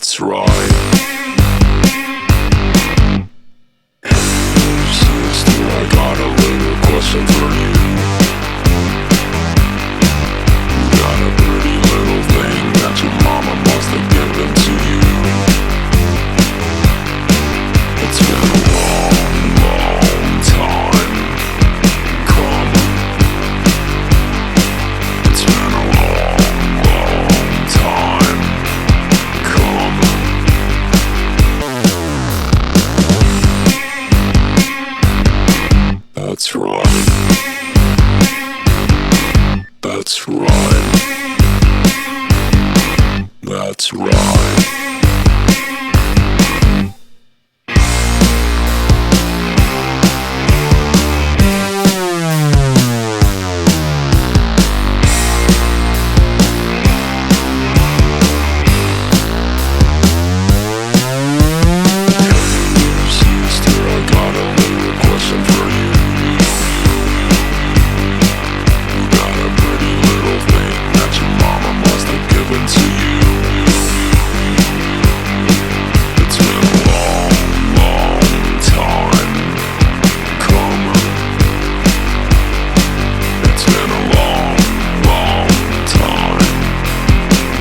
That's right. Hey, sister, I got a little question for you. You got a pretty little thing that your mama must have given to you. It's been a long, long time coming. It's been a long, long time coming. That's right. That's right. That's right. Sister, I got a little question for you. You got a pretty little thing that your mama must have given to you. It's been a long, long time coming. It's been a long, long time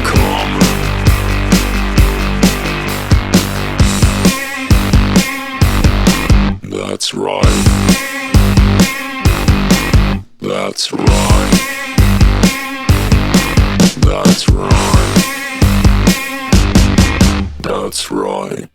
coming. That's right. That's right. That's right. That's right.